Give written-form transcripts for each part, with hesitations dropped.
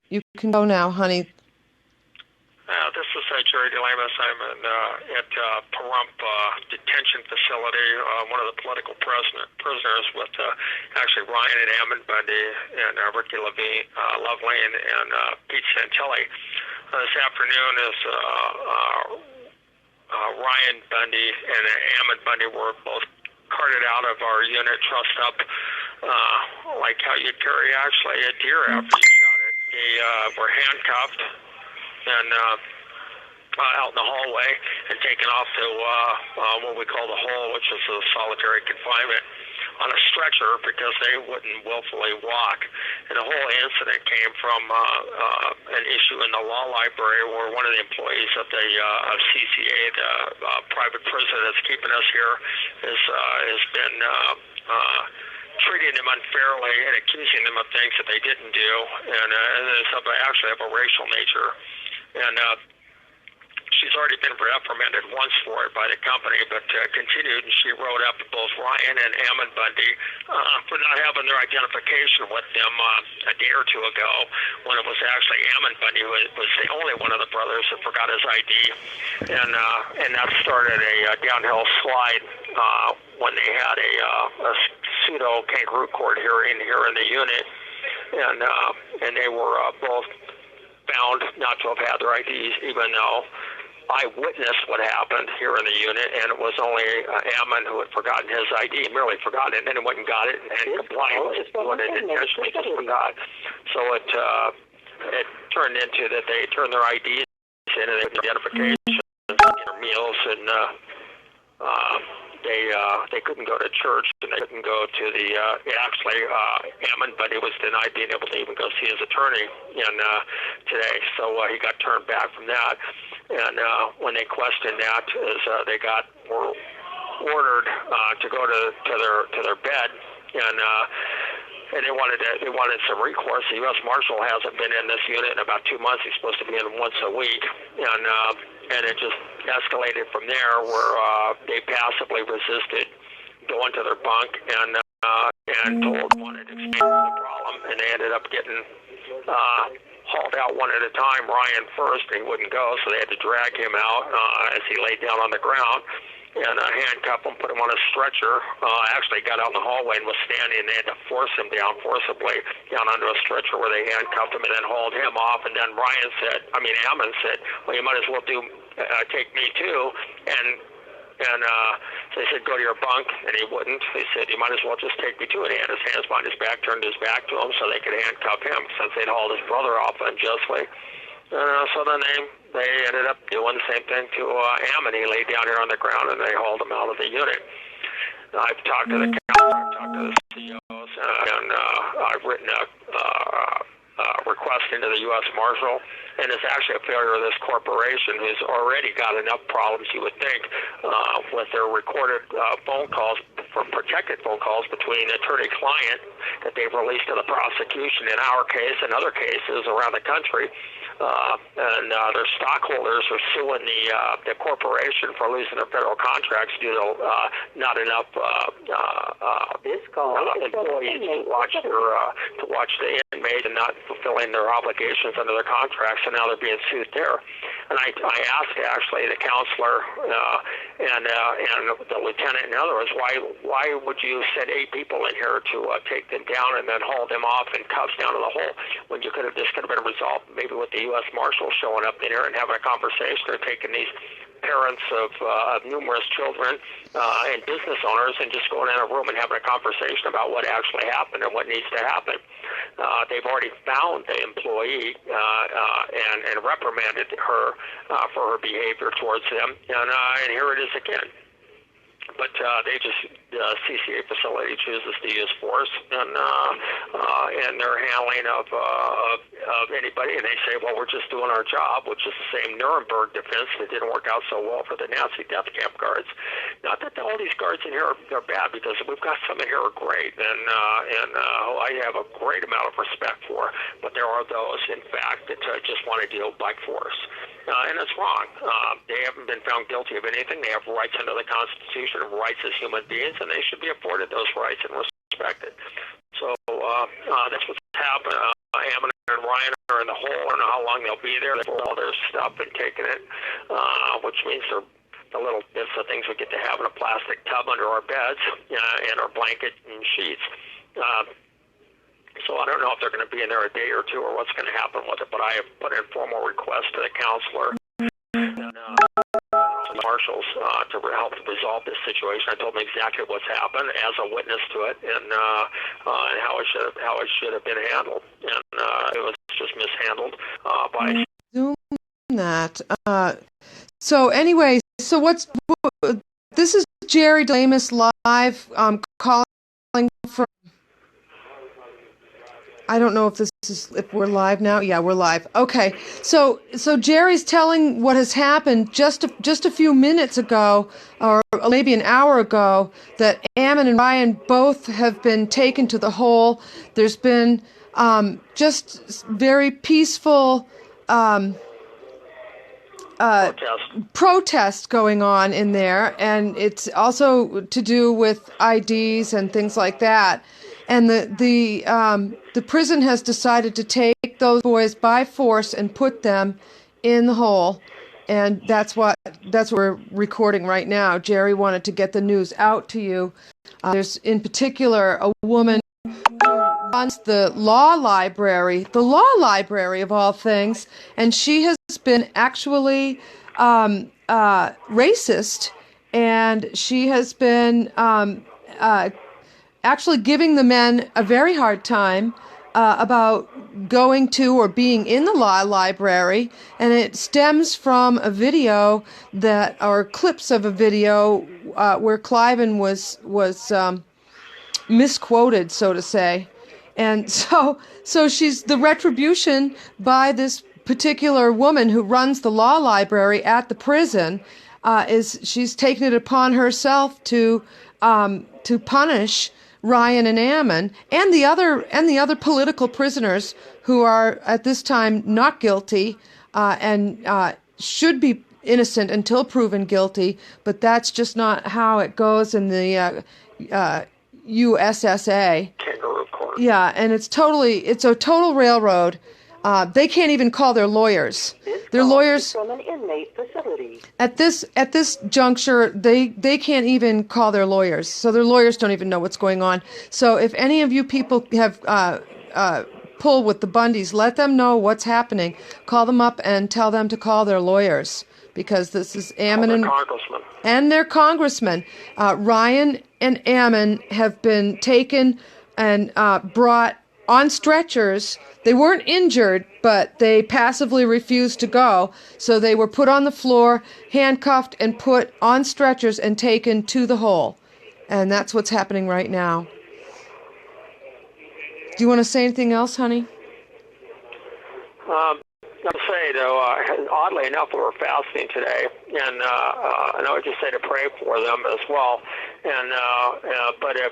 You can go now, honey. This is Jerry Delemus. I'm at Pahrump detention facility, one of the political prisoners with actually Ryan and Ammon Bundy and Ricky Lovelane and Pete Santilli. This afternoon is Ryan Bundy and Ammon Bundy were both carted out of our unit, trussed up like how you carry actually a deer after you shot it. They were handcuffed and out in the hallway and taken off to what we call the hole, which is a solitary confinement, on a stretcher because they wouldn't willfully walk. And the whole incident came from an issue in the law library where one of the employees of the of CCA, the private prison that's keeping us here, has been treating them unfairly and accusing them of things that they didn't do, and it's actually of a racial nature. And she's already been reprimanded once for it by the company, but continued, and she wrote up both Ryan and Ammon Bundy for not having their identification with them a day or two ago, when it was actually Ammon Bundy who was the only one of the brothers that forgot his ID, and that started a downhill slide when they had a pseudo kangaroo court hearing here in the unit, and they were both found not to have had their IDs, even though I witnessed what happened here in the unit, and it was only Ammon who had forgotten his ID, merely forgotten it, and then he went and got it and complied with what it intentionally just forgot. So it turned into that they turned their IDs in and their identifications, their meals, and they couldn't go to church, and they couldn't go to the Ammon, but he was denied being able to even go see his attorney today, so he got turned back from that. And when they questioned that, they were ordered to go to their bed, and they wanted some recourse. The U.S. Marshal hasn't been in this unit in about 2 months. He's supposed to be in once a week, and it just escalated from there, where they passively resisted going to their bunk and wanted to explain the problem, and they ended up getting hauled out one at a time. Ryan first, and he wouldn't go, so they had to drag him out as he laid down on the ground and handcuff him, put him on a stretcher. Actually got out in the hallway and was standing, and they had to force him down forcibly down onto a stretcher where they handcuffed him and then hauled him off. And then Ammon said, well, you might as well take me too. And so they said, go to your bunk, and he wouldn't. They said, you might as well just take me too. And he had his hands behind his back, turned his back to him so they could handcuff him, since they'd hauled his brother off unjustly. So then they ended up doing the same thing to Ammon. He laid down here on the ground, and they hauled him out of the unit. I've talked to the counselor, I've talked to the CEOs, and I've written a request into the U.S. Marshal, and it's actually a failure of this corporation, who's already got enough problems, you would think, with their recorded phone calls, for protected phone calls between attorney-client that they've released to the prosecution in our case and other cases around the country. And their stockholders are suing the corporation for losing their federal contracts due to not enough employees to watch the inmate and not fulfilling their obligations under their contracts, and now they're being sued there. And I asked actually the counselor and the lieutenant and others, why would you send 8 people in here to take them down and then haul them off in cuffs down to the hole, when this could have been resolved maybe with the U.S. Marshal showing up in here and having a conversation, or taking these parents of numerous children and business owners and just going in a room and having a conversation about what actually happened and what needs to happen. They've already found the employee and reprimanded her for her behavior towards them, and here it is again. But the CCA facility chooses to use force and their handling of anybody, and they say, well, we're just doing our job, which is the same Nuremberg defense that didn't work out so well for the Nazi death camp guards. Not that all these guards in here are bad, because we've got some in here who are great, and I have a great amount of respect for, but there are those, in fact, that just want to deal by force. And it's wrong. They haven't been found guilty of anything. They have rights under the Constitution, of rights as human beings, and they should be afforded those rights and respected. So that's what's happened. Ammon and Ryan are in the hole. I don't know how long they'll be there. They pulled all their stuff and taken it, which means they're the little bits of things we get to have in a plastic tub under our beds and our blanket and sheets. So I don't know if they're going to be in there a day or two or what's going to happen with it, but I have put in formal request to the counselor and to the marshals to help resolve this situation. I told them exactly what's happened as a witness to it and how it should have been handled. And it was just mishandled by... Zoom that. So anyway, this is Jerry Delemus live calling from... I don't know if we're live now. Yeah, we're live. Okay. So Jerry's telling what has happened just a few minutes ago, or maybe an hour ago, that Ammon and Ryan both have been taken to the hole. There's been just very peaceful protest going on in there, and it's also to do with IDs and things like that. And the prison has decided to take those boys by force and put them in the hole, and that's what we're recording right now. Jerry wanted to get the news out to you. There's in particular a woman who runs the law library of all things, and she has been actually racist, and she has been actually giving the men a very hard time about going to or being in the law library, and it stems from a video or clips of a video where Cliven was misquoted, so to say. And so she's the retribution by this particular woman who runs the law library at the prison is she's taken it upon herself to punish Ryan and Ammon and the other political prisoners who are at this time not guilty and should be innocent until proven guilty, but that's just not how it goes in the USSA. Kangaroo court. Yeah, and it's a total railroad. They can't even call their lawyers. Their lawyers from an inmate facility. At this juncture, they can't even call their lawyers. So their lawyers don't even know what's going on. So if any of you people have pull with the Bundys, let them know what's happening. Call them up and tell them to call their lawyers, because this is Ammon and their congressman. Ryan and Ammon have been taken and brought on stretchers. They weren't injured, but they passively refused to go. So they were put on the floor, handcuffed, and put on stretchers and taken to the hole. And that's what's happening right now. Do you want to say anything else, honey? I'll say, though, oddly enough, we were fasting today, and I would just say to pray for them as well. And but if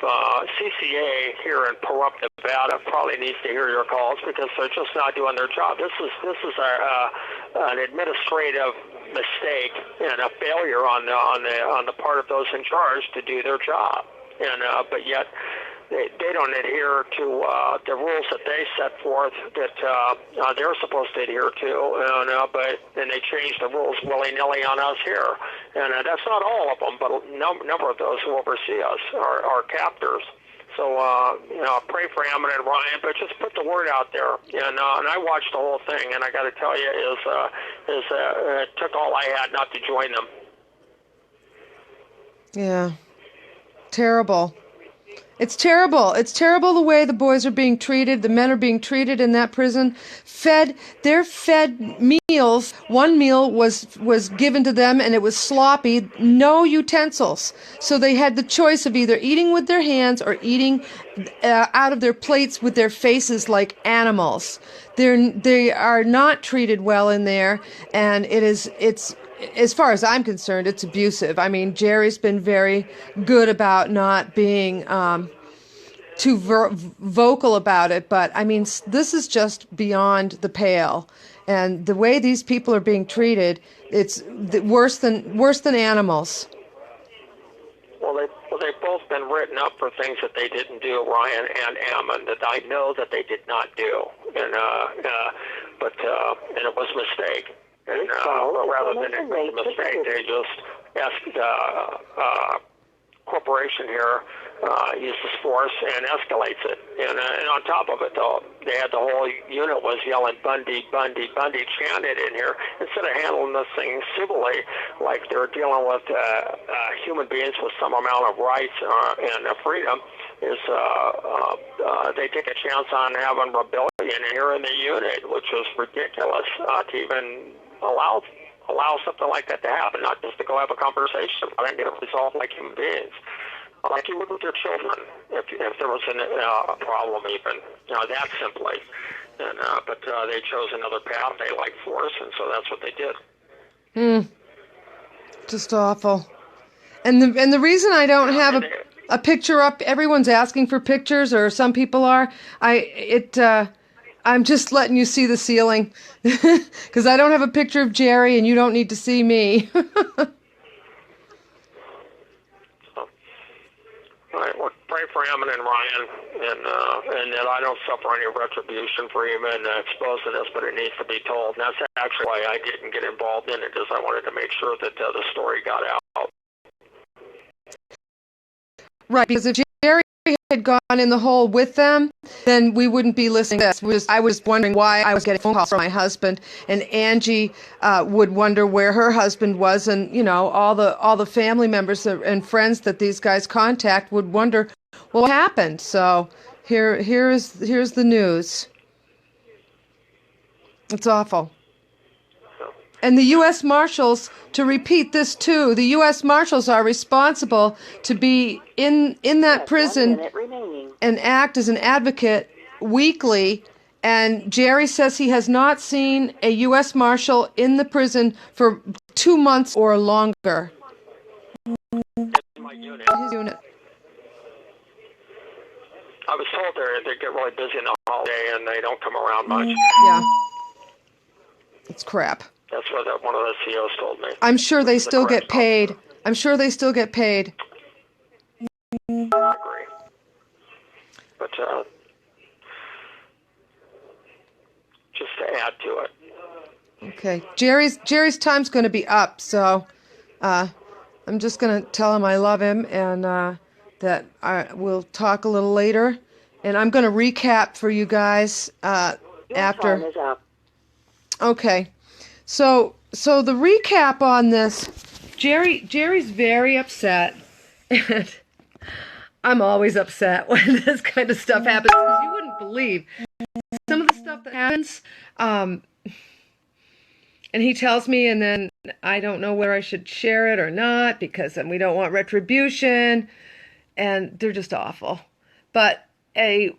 CCA here in Pahrump, Nevada, probably needs to hear your calls, because they're just not doing their job. This is an administrative mistake and a failure on the part of those in charge to do their job, and but yet they don't adhere to the rules that they set forth that they're supposed to adhere to, but they change the rules willy-nilly on us here. And that's not all of them, but a number of those who oversee us are captors. So, pray for Ammon and Ryan, but just put the word out there. And I watched the whole thing, and I got to tell you, it took all I had not to join them. Yeah. Terrible. It's terrible. It's terrible the way the boys are being treated. The men are being treated in that prison. They're fed meals. One meal was given to them, and it was sloppy. No utensils. So they had the choice of either eating with their hands or eating out of their plates with their faces like animals. They are not treated well in there, and it's as far as I'm concerned, it's abusive. I mean, Jerry's been very good about not being too vocal about it, but I mean, this is just beyond the pale. And the way these people are being treated, it's worse than animals. Well, they both been written up for things that they didn't do, Ryan and Ammon, that I know that they did not do, and and it was a mistake. And rather than admit the mistake, they just asked corporation here uses force and escalates it. And on top of it, though, they had the whole unit was yelling Bundy, Bundy, Bundy chanted in here instead of handling this thing civilly, like they're dealing with human beings with some amount of rights and freedom. They take a chance on having rebellion here in the unit, which is ridiculous to even allow something like that to happen, not just to go have a conversation about it and get it resolved like human beings, like you would with your children if there was a problem even, that simply. And but they chose another path. They like force, and so that's what they did. Just awful. And the reason I don't have a picture up, everyone's asking for pictures, or some people are. I'm just letting you see the ceiling because I don't have a picture of Jerry, and you don't need to see me. All right, well, pray for Ammon and Ryan, and that I don't suffer any retribution for even exposing this, but it needs to be told. And that's actually why I didn't get involved in it, is I wanted to make sure that the story got out. Right, because if Jerry had gone in the hole with them, then we wouldn't be listening to this. I was wondering why I was getting phone calls from my husband, and Angie would wonder where her husband was, and all the family members and friends that these guys contact would wonder, well, what happened? So here's the news. It's awful. And the U.S. Marshals, to repeat this too, the U.S. Marshals are responsible to be in that prison and act as an advocate weekly. And Jerry says he has not seen a U.S. Marshal in the prison for 2 months or longer. My unit. His unit. I was told they get really busy in the holiday and they don't come around much. Yeah. It's crap. That's what one of the CEOs told me. I'm sure they still get paid. I'm sure they still get paid. I agree. But just to add to it. Okay. Jerry's time's going to be up, so I'm just going to tell him I love him and that we'll talk a little later. And I'm going to recap for you guys after. Your time is up. Okay. So the recap on this, Jerry's very upset, and I'm always upset when this kind of stuff happens, because you wouldn't believe some of the stuff that happens, and he tells me, and then I don't know whether I should share it or not, because we don't want retribution, and they're just awful. But the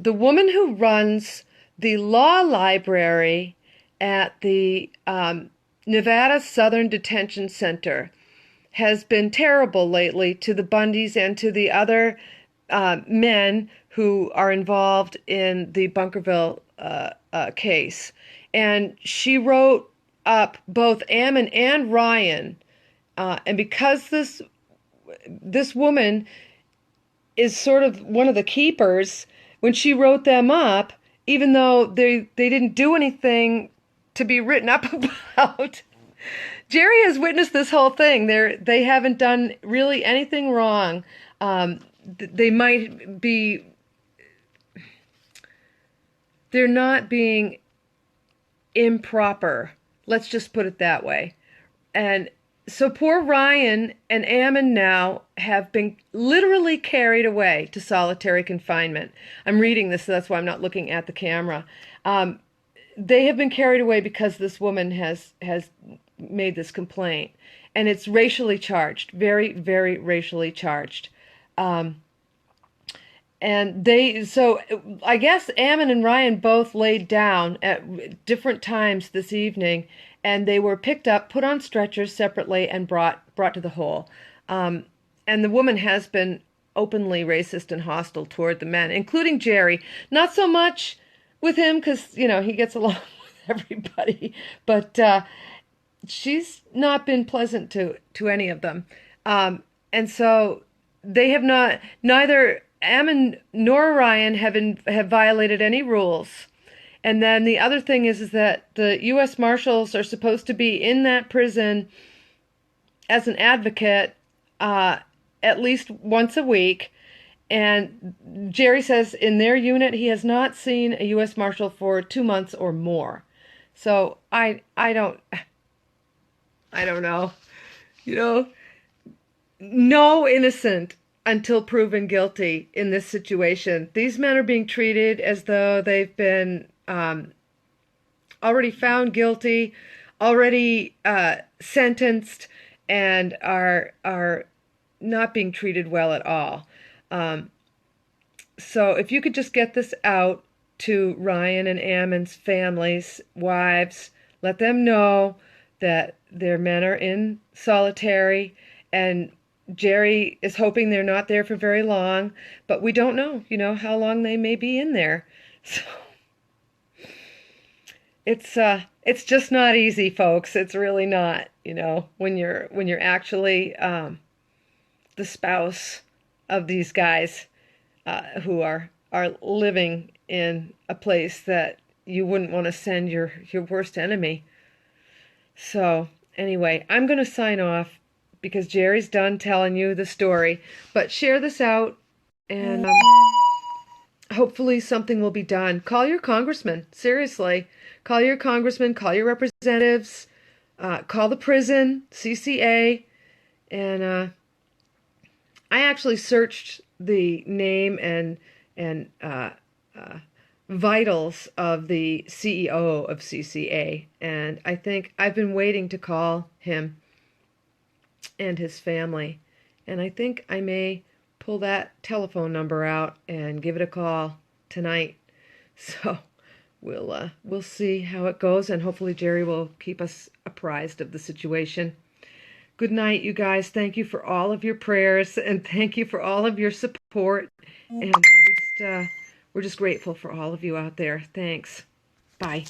woman who runs the law library at the Nevada Southern Detention Center has been terrible lately to the Bundys and to the other men who are involved in the Bunkerville case. And she wrote up both Ammon and Ryan. And because this woman is sort of one of the keepers, when she wrote them up, even though they didn't do anything to be written up about, Jerry has witnessed this whole thing. They haven't done really anything wrong. They might be. They're not being improper. Let's just put it that way. And so poor Ryan and Ammon now have been literally carried away to solitary confinement. I'm reading this, so that's why I'm not looking at the camera. They have been carried away because this woman has made this complaint, and it's racially charged, very, very racially charged. And so I guess Ammon and Ryan both laid down at different times this evening, and they were picked up, put on stretchers separately, and brought to the hole. And the woman has been openly racist and hostile toward the men, including Jerry. Not so much with him, because he gets along with everybody, but she's not been pleasant to any of them. And so they have not, neither Ammon nor Ryan have violated any rules. And then the other thing is that the U.S. Marshals are supposed to be in that prison as an advocate at least once a week. And Jerry says in their unit he has not seen a U.S. Marshal for 2 months or more. So I don't know. You know, no innocent until proven guilty in this situation. These men are being treated as though they've been already found guilty, already sentenced, and are not being treated well at all. So if you could just get this out to Ryan and Ammon's families, wives, let them know that their men are in solitary, and Jerry is hoping they're not there for very long, but we don't know, how long they may be in there. So it's just not easy, folks. It's really not, when you're actually the spouse of these guys who are living in a place that you wouldn't want to send your worst enemy. So anyway, I'm going to sign off because Jerry's done telling you the story. But share this out, and hopefully something will be done. Call your congressman. Seriously. Call your congressman. Call your representatives. Call the prison, CCA. And I actually searched the name and vitals of the CEO of CCA, and I think I've been waiting to call him and his family, and I think I may pull that telephone number out and give it a call tonight. So we'll see how it goes, and hopefully Jerry will keep us apprised of the situation. Good night, you guys. Thank you for all of your prayers, and thank you for all of your support. And we're just grateful for all of you out there. Thanks. Bye.